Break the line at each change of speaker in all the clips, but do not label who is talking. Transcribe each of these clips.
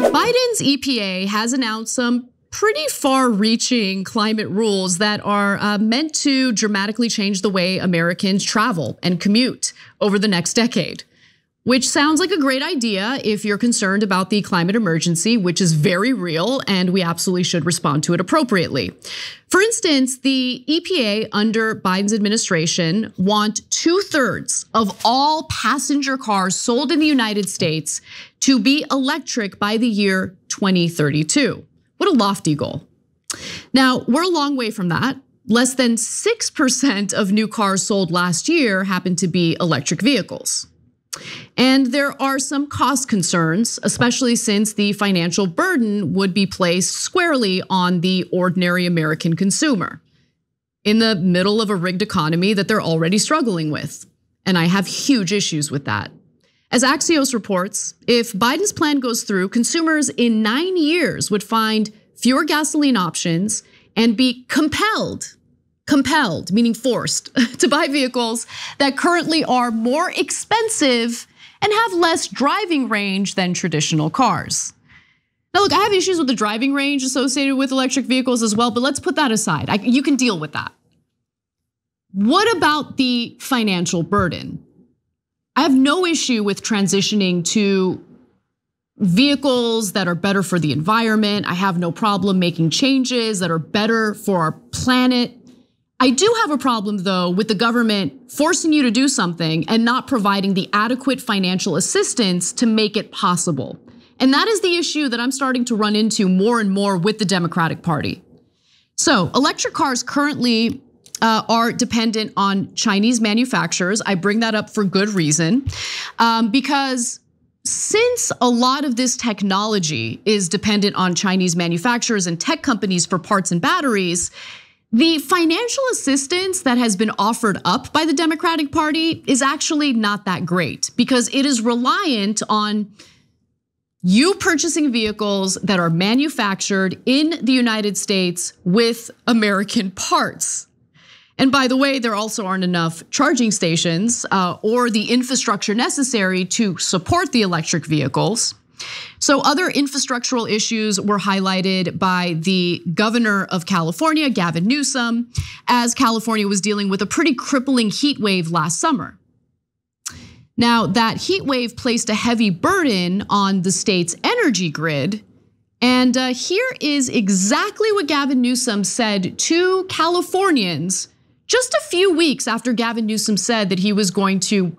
Biden's EPA has announced some pretty far-reaching climate rules that are meant to dramatically change the way Americans travel and commute over the next decade, which sounds like a great idea if you're concerned about the climate emergency, which is very real, and we absolutely should respond to it appropriately. For instance, the EPA under Biden's administration want 2/3 of all passenger cars sold in the United States to be electric by the year 2032. What a lofty goal. Now, we're a long way from that. Less than 6% of new cars sold last year happened to be electric vehicles. And there are some cost concerns, especially since the financial burden would be placed squarely on the ordinary American consumer in the middle of a rigged economy that they're already struggling with. And I have huge issues with that. As Axios reports, if Biden's plan goes through, consumers in 9 years would find fewer gasoline options and be compelled, meaning forced, to buy vehicles that currently are more expensive and have less driving range than traditional cars. Now look, I have issues with the driving range associated with electric vehicles as well, but let's put that aside. You can deal with that. What about the financial burden? I have no issue with transitioning to vehicles that are better for the environment. I have no problem making changes that are better for our planet. I do have a problem though with the government forcing you to do something and not providing the adequate financial assistance to make it possible. And that is the issue that I'm starting to run into more and more with the Democratic Party. So electric cars currently are dependent on Chinese manufacturers. I bring that up for good reason, because since a lot of this technology is dependent on Chinese manufacturers and tech companies for parts and batteries, the financial assistance that has been offered up by the Democratic Party is actually not that great because it is reliant on you purchasing vehicles that are manufactured in the United States with American parts. And by the way, there also aren't enough charging stations or the infrastructure necessary to support the electric vehicles. So other infrastructural issues were highlighted by the governor of California, Gavin Newsom, as California was dealing with a pretty crippling heat wave last summer. Now, that heat wave placed a heavy burden on the state's energy grid. And here is exactly what Gavin Newsom said to Californians just a few weeks after Gavin Newsom said that he was going to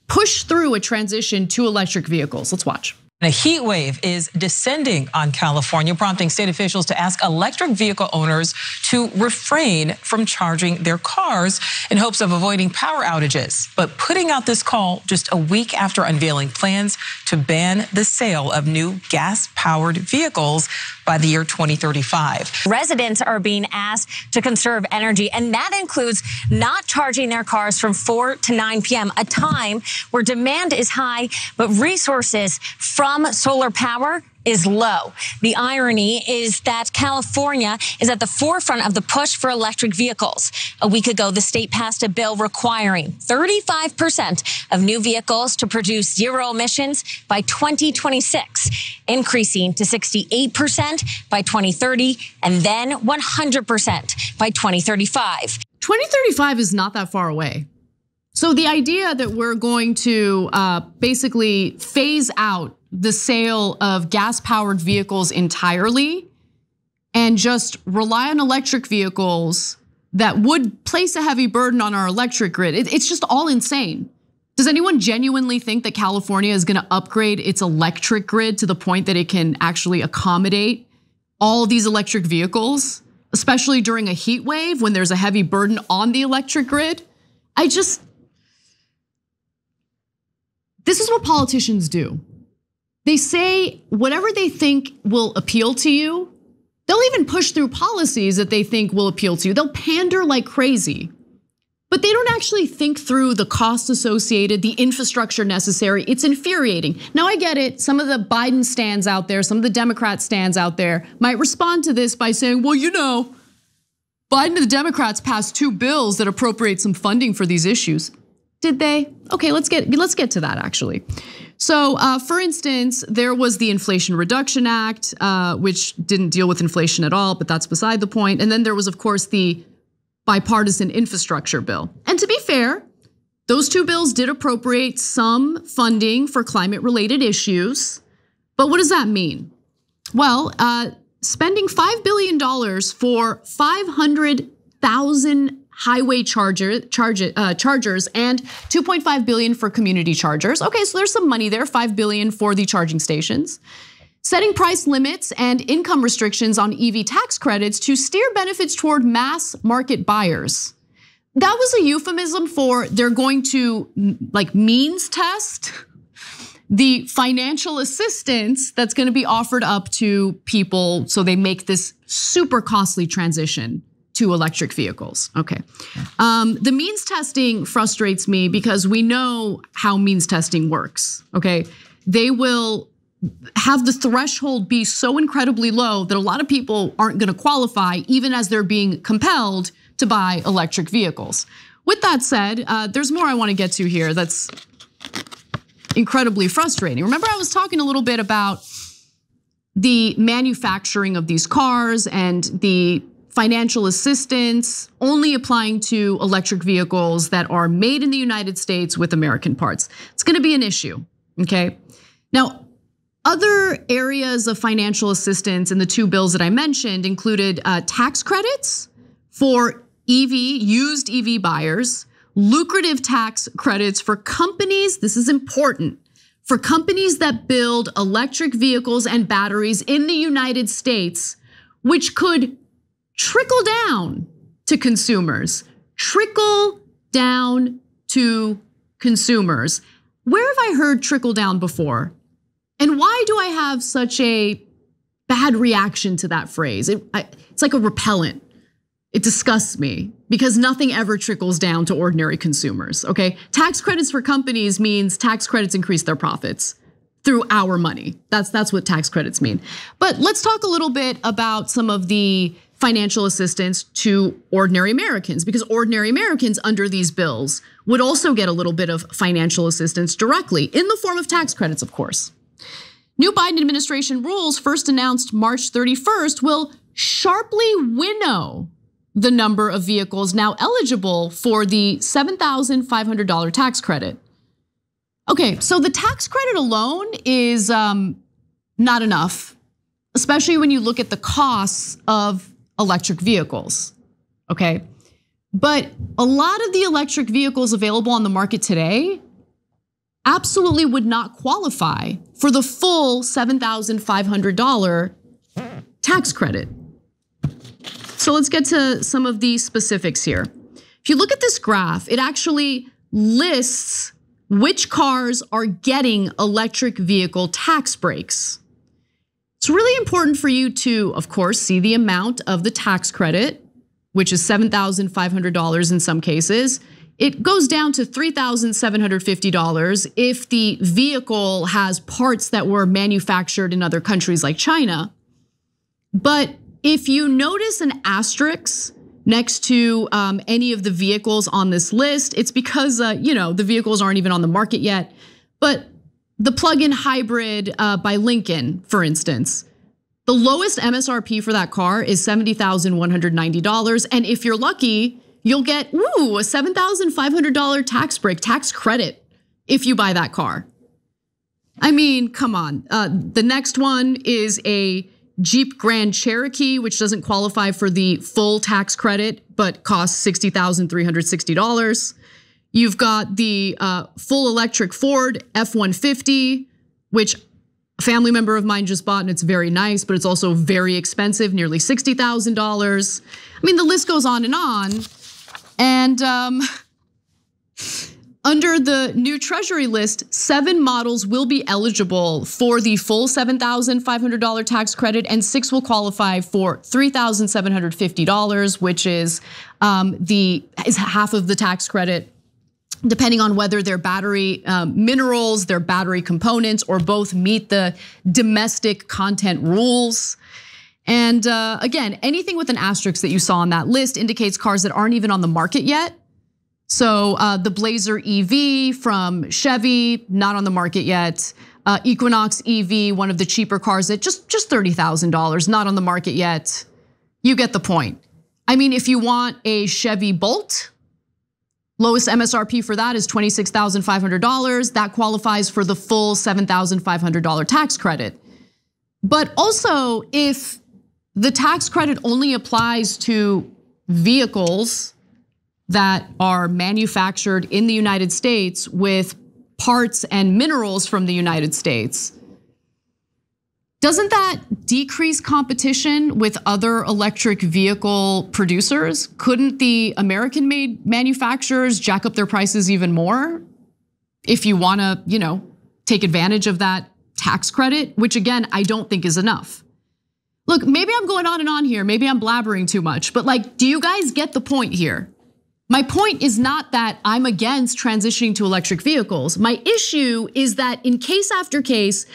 push through a transition to electric vehicles. Let's watch.
A heat wave is descending on California, prompting state officials to ask electric vehicle owners to refrain from charging their cars in hopes of avoiding power outages. But putting out this call just a week after unveiling plans to ban the sale of new gas-powered vehicles by the year 2035.
Residents are being asked to conserve energy, and that includes not charging their cars from 4 to 9 p.m., a time where demand is high, but resources from solar power is low. The irony is that California is at the forefront of the push for electric vehicles. A week ago, the state passed a bill requiring 35% of new vehicles to produce zero emissions by 2026, increasing to 68% by 2030, and then 100% by 2035.
2035 is not that far away. So the idea that we're going to basically phase out the sale of gas-powered vehicles entirely and just rely on electric vehicles that would place a heavy burden on our electric grid, it's just all insane. Does anyone genuinely think that California is gonna upgrade its electric grid to the point that it can actually accommodate all of these electric vehicles, especially during a heat wave when there's a heavy burden on the electric grid? This is what politicians do. They say whatever they think will appeal to you. They'll even push through policies that they think will appeal to you. They'll pander like crazy, but they don't actually think through the cost associated, the infrastructure necessary. It's infuriating. Now I get it. Some of the Biden stands out there, some of the Democrat stands out there might respond to this by saying, well, you know, Biden and the Democrats passed 2 bills that appropriate some funding for these issues. Did they? Okay, let's get to that actually. So, for instance, there was the Inflation Reduction Act, which didn't deal with inflation at all, but that's beside the point. And then there was, of course, the bipartisan infrastructure bill. And to be fair, those two bills did appropriate some funding for climate-related issues. But what does that mean? Well, spending $5 billion for 500,000 highway chargers and $2.5 billion for community chargers. Okay, so there's some money there, $5 billion for the charging stations. Setting price limits and income restrictions on EV tax credits to steer benefits toward mass market buyers. That was a euphemism for they're going to like means test the financial assistance that's going to be offered up to people so they make this super costly transition to electric vehicles. Okay. The means testing frustrates me because we know how means testing works. Okay. They will have the threshold be so incredibly low that a lot of people aren't going to qualify even as they're being compelled to buy electric vehicles. With that said, there's more I want to get to here that's incredibly frustrating. Remember, I was talking a little bit about the manufacturing of these cars and the financial assistance only applying to electric vehicles that are made in the United States with American parts. It's going to be an issue, okay? Now, other areas of financial assistance in the two bills that I mentioned included tax credits for used EV buyers, lucrative tax credits for companies, this is important, for companies that build electric vehicles and batteries in the United States, which could trickle down to consumers. Trickle down to consumers. Where have I heard trickle down before? And why do I have such a bad reaction to that phrase? It's like a repellent. It disgusts me because nothing ever trickles down to ordinary consumers, okay? Tax credits for companies means tax credits increase their profits through our money. That's what tax credits mean. But let's talk a little bit about some of the financial assistance to ordinary Americans, because ordinary Americans under these bills would also get a little bit of financial assistance directly in the form of tax credits, of course. New Biden administration rules first announced March 31st will sharply winnow the number of vehicles now eligible for the $7,500 tax credit. Okay, so the tax credit alone is not enough, especially when you look at the costs of electric vehicles, okay? But a lot of the electric vehicles available on the market today absolutely would not qualify for the full $7,500 tax credit. So let's get to some of the specifics here. If you look at this graph, it actually lists which cars are getting electric vehicle tax breaks. It's really important for you to, of course, see the amount of the tax credit, which is $7,500 in some cases. It goes down to $3,750 if the vehicle has parts that were manufactured in other countries like China. But if you notice an asterisk next to any of the vehicles on this list, it's because the vehicles aren't even on the market yet. But the plug-in hybrid by Lincoln, for instance, the lowest MSRP for that car is $70,190. And if you're lucky, you'll get a $7,500 tax credit if you buy that car. I mean, come on. The next one is a Jeep Grand Cherokee, which doesn't qualify for the full tax credit, but costs $60,360. You've got the full electric Ford F-150, which a family member of mine just bought, and it's very nice, but it's also very expensive, nearly $60,000. I mean, the list goes on. And under the new Treasury list, 7 models will be eligible for the full $7,500 tax credit, and 6 will qualify for $3,750, which is half of the tax credit, depending on whether they're battery minerals, their battery components, or both meet the domestic content rules. And again, anything with an asterisk that you saw on that list indicates cars that aren't even on the market yet. So the Blazer EV from Chevy, not on the market yet. Equinox EV, one of the cheaper cars at just $30,000, not on the market yet. You get the point. I mean, if you want a Chevy Bolt, lowest MSRP for that is $26,500. That qualifies for the full $7,500 tax credit. But also, if the tax credit only applies to vehicles that are manufactured in the United States with parts and minerals from the United States, doesn't that decrease competition with other electric vehicle producers? Couldn't the American-made manufacturers jack up their prices even more if you wanna, take advantage of that tax credit, which again, I don't think is enough. Look, maybe I'm going on and on here, maybe I'm blabbering too much, but do you guys get the point here? My point is not that I'm against transitioning to electric vehicles. My issue is that in case after case,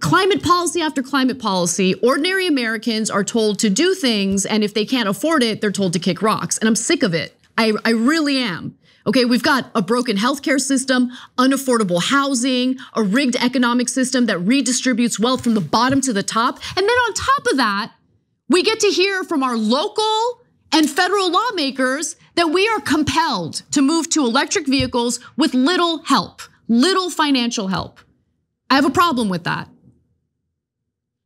climate policy after climate policy, ordinary Americans are told to do things, and if they can't afford it, they're told to kick rocks. And I'm sick of it. I really am. Okay, we've got a broken healthcare system, unaffordable housing, a rigged economic system that redistributes wealth from the bottom to the top. And then on top of that, we get to hear from our local and federal lawmakers that we are compelled to move to electric vehicles with little help, little financial help. I have a problem with that.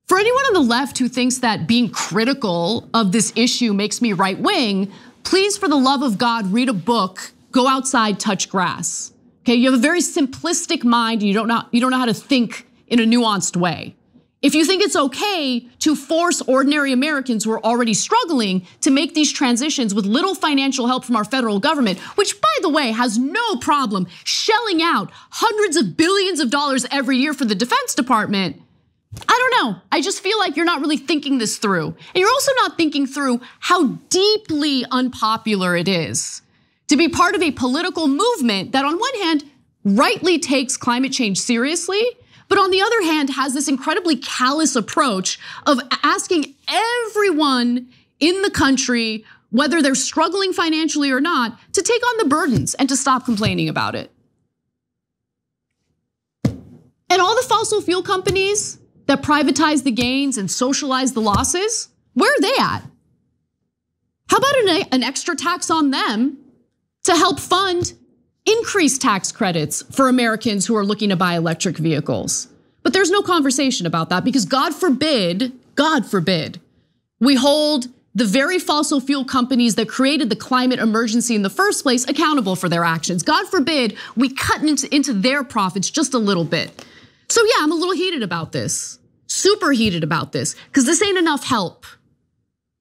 For anyone on the left who thinks that being critical of this issue makes me right wing, please, for the love of God, read a book, go outside, touch grass. Okay, you have a very simplistic mind and you don't know how to think in a nuanced way. If you think it's okay to force ordinary Americans who are already struggling to make these transitions with little financial help from our federal government, which by the way has no problem shelling out hundreds of billions of dollars every year for the Defense Department, I don't know. I just feel like you're not really thinking this through. And you're also not thinking through how deeply unpopular it is to be part of a political movement that on one hand rightly takes climate change seriously, but on the other hand, has this incredibly callous approach of asking everyone in the country, whether they're struggling financially or not, to take on the burdens and to stop complaining about it. And all the fossil fuel companies that privatize the gains and socialize the losses, where are they at? How about an extra tax on them to help fund increased tax credits for Americans who are looking to buy electric vehicles? But there's no conversation about that because God forbid, we hold the very fossil fuel companies that created the climate emergency in the first place accountable for their actions. God forbid we cut into their profits just a little bit. So yeah, I'm a little heated about this, super heated about this, because this ain't enough help.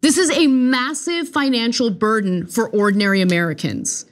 This is a massive financial burden for ordinary Americans.